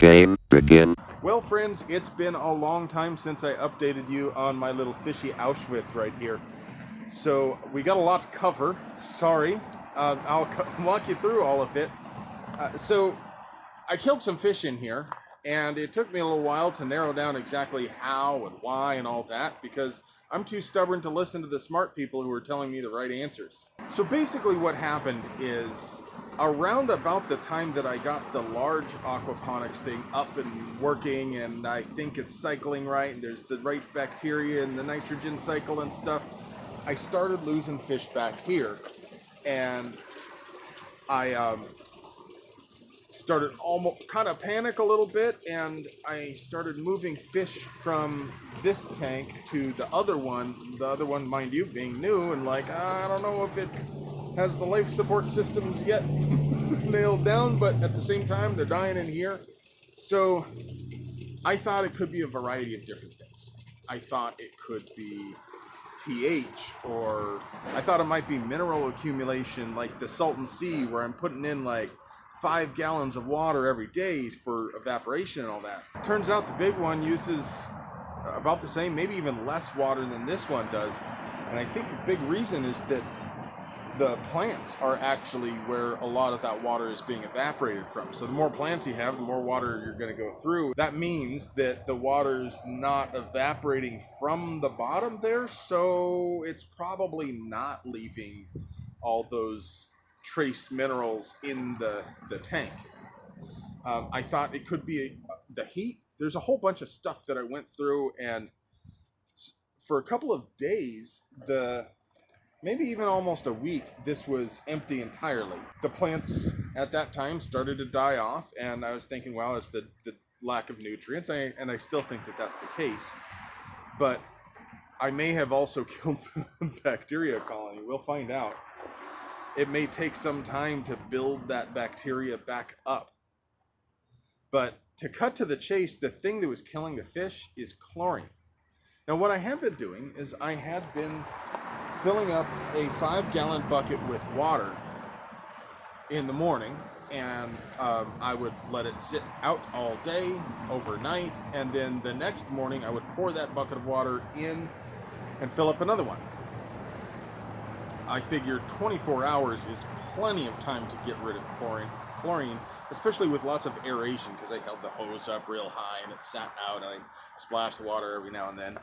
Game begin. Well, friends, it's been a long time since I updated you on my little fishy Auschwitz right here. So we got a lot to cover. Sorry. I'll walk you through all of it. So I killed some fish in here, and it took me a little while to narrow down exactly how and why and all that, because I'm too stubborn to listen to the smart people who are telling me the right answers. So basically what happened is, around about the time that I got the large aquaponics thing up and working, and I think it's cycling right, and there's the right bacteria and the nitrogen cycle and stuff, I started losing fish back here, and I started almost kind of panic a little bit, and I started moving fish from this tank to the other one, mind you being new, and like, I don't know if it has the life support systems yet nailed down, but at the same time they're dying in here. So I thought it could be a variety of different things. I thought it could be pH, or I thought it might be mineral accumulation like the Salton Sea, where I'm putting in like 5 gallons of water every day for evaporation and all that. Turns out the big one uses about the same, maybe even less water than this one does. And I think a big reason is that the plants are actually where a lot of that water is being evaporated from. So the more plants you have, the more water you're going to go through. That means that the water's not evaporating from the bottom there, so it's probably not leaving all those trace minerals in the tank. I thought it could be the heat. There's a whole bunch of stuff that I went through, and for a couple of days, maybe even almost a week, this was empty entirely. The plants at that time started to die off, and I was thinking, well, it's the lack of nutrients, and I still think that that's the case. But I may have also killed the bacteria colony. We'll find out. It may take some time to build that bacteria back up. But to cut to the chase, the thing that was killing the fish is chlorine. Now, what I have been doing is I had been filling up a 5-gallon bucket with water in the morning, and I would let it sit out all day, overnight, and then the next morning I would pour that bucket of water in and fill up another one. I figured 24 hours is plenty of time to get rid of chlorine, especially with lots of aeration, because I held the hose up real high and it sat out, and I splashed the water every now and then.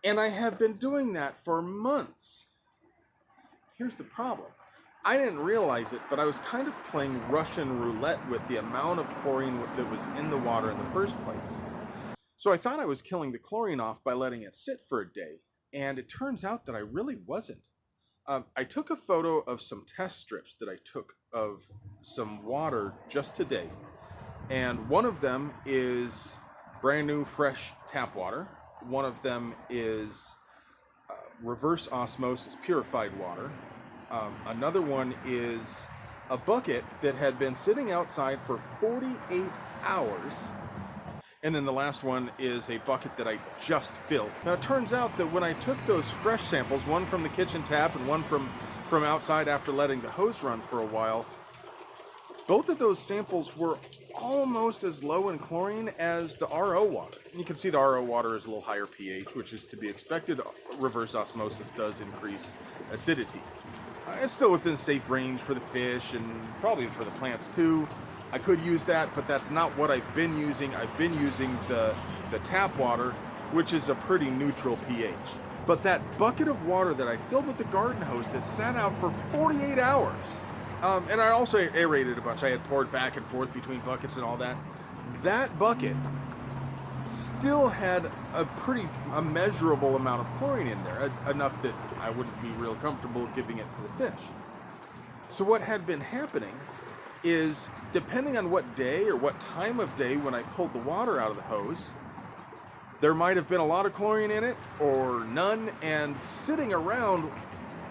And I have been doing that for months. Here's the problem. I didn't realize it, but I was kind of playing Russian roulette with the amount of chlorine that was in the water in the first place. So I thought I was killing the chlorine off by letting it sit for a day, and it turns out that I really wasn't. I took a photo of some test strips that I took of some water just today, and one of them is brand new fresh tap water. One of them is reverse osmosis purified water. Another one is a bucket that had been sitting outside for 48 hours. And then the last one is a bucket that I just filled. Now it turns out that when I took those fresh samples, one from the kitchen tap and one from outside after letting the hose run for a while, both of those samples were almost as low in chlorine as the RO water. You can see the RO water is a little higher pH, which is to be expected. Reverse osmosis does increase acidity. It's still within safe range for the fish and probably for the plants too. I could use that, but that's not what I've been using. I've been using the tap water, which is a pretty neutral pH. But that bucket of water that I filled with the garden hose that sat out for 48 hours, and I also aerated a bunch. I had poured back and forth between buckets and all that. That bucket still had a measurable amount of chlorine in there, enough that I wouldn't be real comfortable giving it to the fish. So what had been happening is, depending on what day or what time of day when I pulled the water out of the hose, there might have been a lot of chlorine in it or none, and sitting around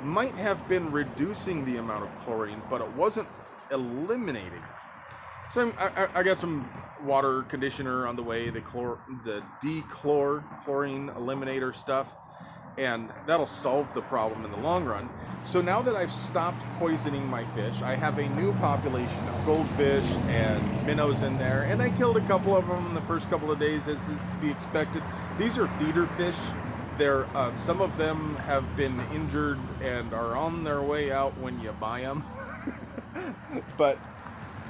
might have been reducing the amount of chlorine, but it wasn't eliminating it. So I got some water conditioner on the way, the chlorine eliminator stuff, and that'll solve the problem in the long run. So now that I've stopped poisoning my fish, I have a new population of goldfish and minnows in there, and I killed a couple of them the first couple of days, as is to be expected. These are feeder fish. They're, some of them have been injured and are on their way out when you buy them. But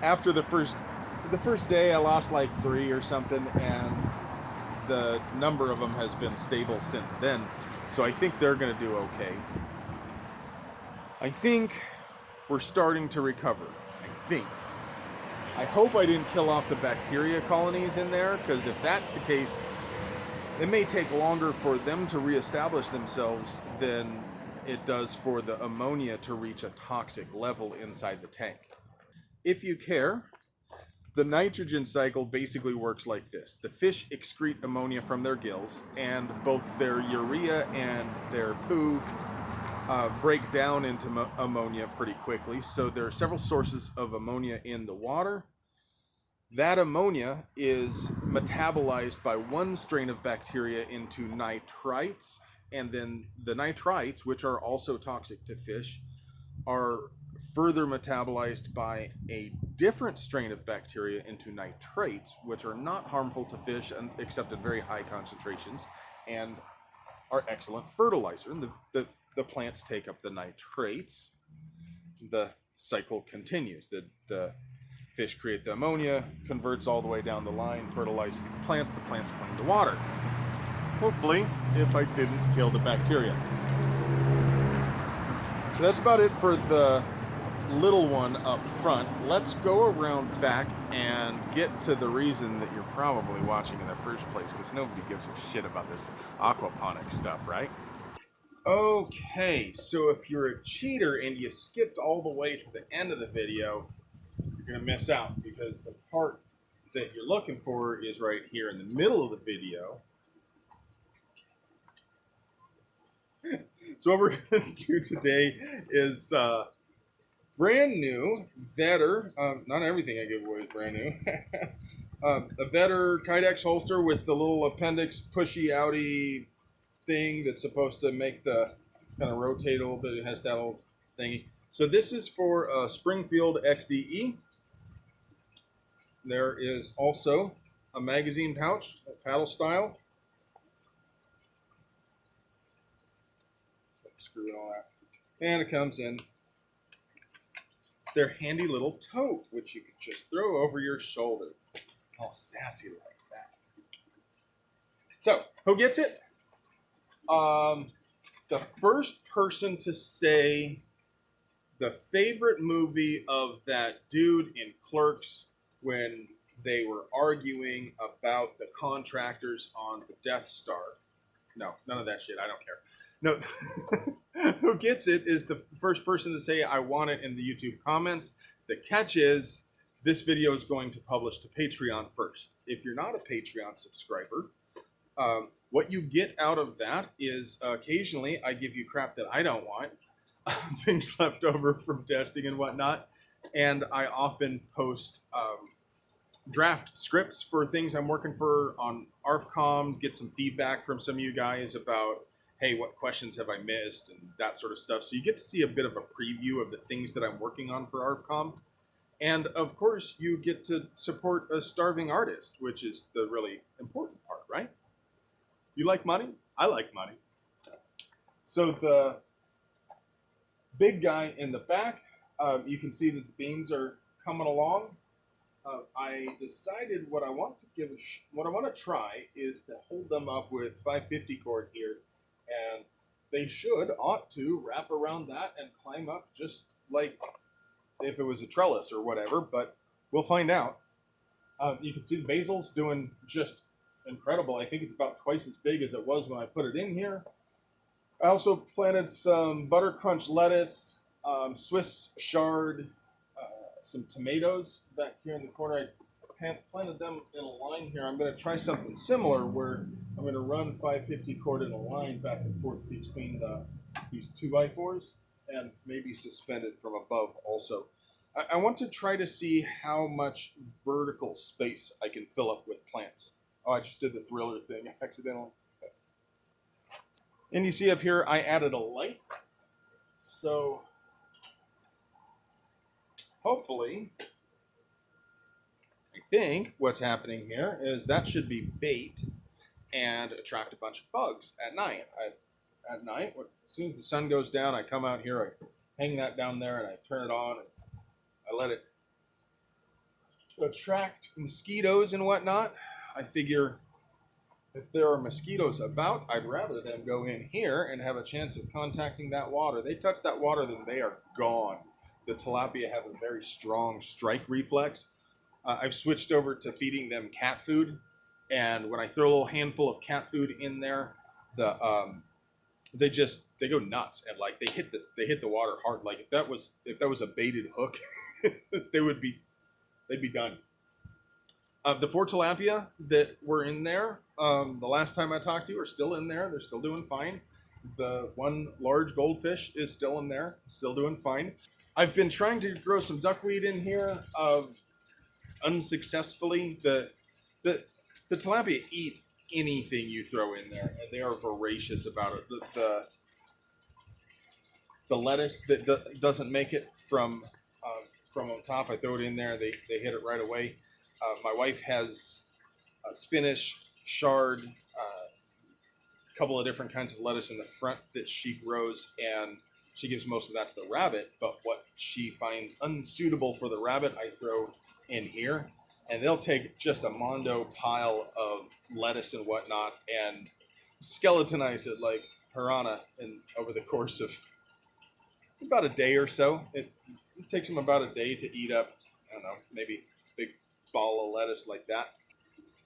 after the first day, I lost like 3 or something, and the number of them has been stable since then. So I think they're going to do okay. I think we're starting to recover. I think. I hope I didn't kill off the bacteria colonies in there, because if that's the case, it may take longer for them to reestablish themselves than it does for the ammonia to reach a toxic level inside the tank. If you care, the nitrogen cycle basically works like this. The fish excrete ammonia from their gills, and both their urea and their poo break down into ammonia pretty quickly. So there are several sources of ammonia in the water. That ammonia is metabolized by one strain of bacteria into nitrites, and then the nitrites, which are also toxic to fish, are further metabolized by a different strain of bacteria into nitrates, which are not harmful to fish except in very high concentrations, and are excellent fertilizer. And the plants take up the nitrates. The cycle continues. The fish create the ammonia, converts all the way down the line, fertilizes the plants clean the water. Hopefully, if I didn't kill the bacteria. So that's about it for the little one up front. Let's go around back and get to the reason that you're probably watching in the first place, because nobody gives a shit about this aquaponics stuff, right? Okay, so if you're a cheater and you skipped all the way to the end of the video, you're going to miss out, because the part that you're looking for is right here in the middle of the video. So what we're going to do today is brand new Vetter, not everything I give away is brand new, a Vetter Kydex holster with the little appendix pushy outy thing that's supposed to make the kind of rotate a little bit. It has that little thingy. So this is for Springfield XDE. There is also a magazine pouch, paddle style. Screw and all that. And it comes in their handy little tote, which you could just throw over your shoulder. All sassy like that. So, who gets it? The first person to say the favorite movie of that dude in Clerks when they were arguing about the contractors on the Death Star. No, none of that shit. I don't care. No, who gets it is the first person to say I want it in the YouTube comments. The catch is this video is going to publish to Patreon first. If you're not a Patreon subscriber, what you get out of that is occasionally I give you crap that I don't want, things left over from testing and whatnot, and I often post draft scripts for things I'm working for on ARFCOM, get some feedback from some of you guys about, hey, what questions have I missed, and that sort of stuff. So you get to see a bit of a preview of the things that I'm working on for ARFCOM. And of course, you get to support a starving artist, which is the really important part, right? You like money? I like money. So the big guy in the back, you can see that the beans are coming along. I decided what I want to try is to hold them up with 550 cord here, and they ought to wrap around that and climb up just like if it was a trellis or whatever, but we'll find out. You can see the basil's doing just incredible. I think it's about twice as big as it was when I put it in here. I also planted some butter crunch lettuce, Swiss chard, some tomatoes back here in the corner. I planted them in a line here. I'm going to try something similar where I'm going to run 550 cord in a line back and forth between these 2x4s and maybe suspend it from above also. I want to try to see how much vertical space I can fill up with plants. Oh, I just did the thriller thing accidentally. And you see up here, I added a light. So hopefully, I think what's happening here is that should be bait and attract a bunch of bugs at night. At night, as soon as the sun goes down, I come out here, I hang that down there, and I turn it on, and I let it attract mosquitoes and whatnot. I figure if there are mosquitoes about, I'd rather them go in here and have a chance of contacting that water. They touch that water, then they are gone. The tilapia have a very strong strike reflex. I've switched over to feeding them cat food, and when I throw a little handful of cat food in there, they go nuts, and like they hit the water hard. Like if that was a baited hook, they'd be done. The 4 tilapia that were in there the last time I talked to are still in there. They're still doing fine. The 1 large goldfish is still in there, still doing fine. I've been trying to grow some duckweed in here, unsuccessfully. The tilapia eat anything you throw in there, and they are voracious about it. The lettuce that doesn't make it from on top, I throw it in there. They hit it right away. My wife has a spinach, chard, a couple of different kinds of lettuce in the front that she grows, and she gives most of that to the rabbit. But what she finds unsuitable for the rabbit, I throw in here. And they'll take just a mondo pile of lettuce and whatnot and skeletonize it like piranha over the course of about a day or so. It takes them about a day to eat up, I don't know, maybe a big ball of lettuce like that.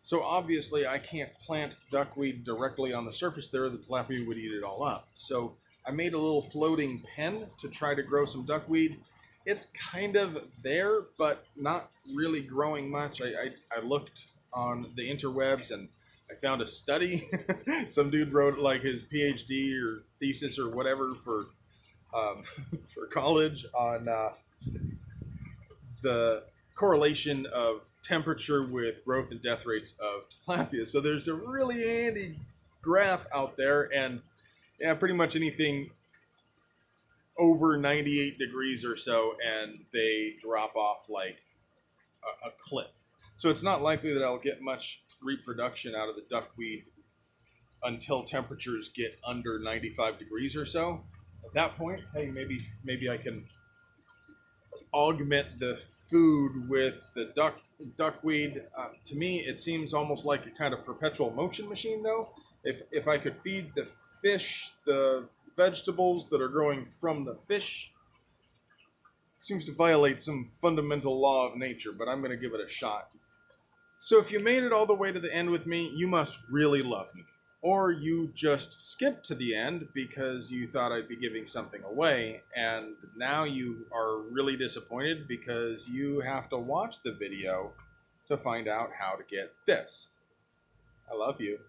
So obviously I can't plant duckweed directly on the surface there. The tilapia would eat it all up. So I made a little floating pen to try to grow some duckweed. It's kind of there, but not really growing much. I looked on the interwebs and I found a study. Some dude wrote like his PhD or thesis or whatever for college on the correlation of temperature with growth and death rates of tilapia. So there's a really handy graph out there, and yeah, pretty much anything over 98 degrees or so, and they drop off like a cliff. So it's not likely that I'll get much reproduction out of the duckweed until temperatures get under 95 degrees or so. At that point, hey, maybe I can augment the food with the duckweed. To me, it seems almost like a kind of perpetual motion machine, though. If I could feed the fish the vegetables that are growing from the fish, it seems to violate some fundamental law of nature, but I'm going to give it a shot. So if you made it all the way to the end with me, you must really love me. Or you just skipped to the end because you thought I'd be giving something away, and now you are really disappointed because you have to watch the video to find out how to get this. I love you.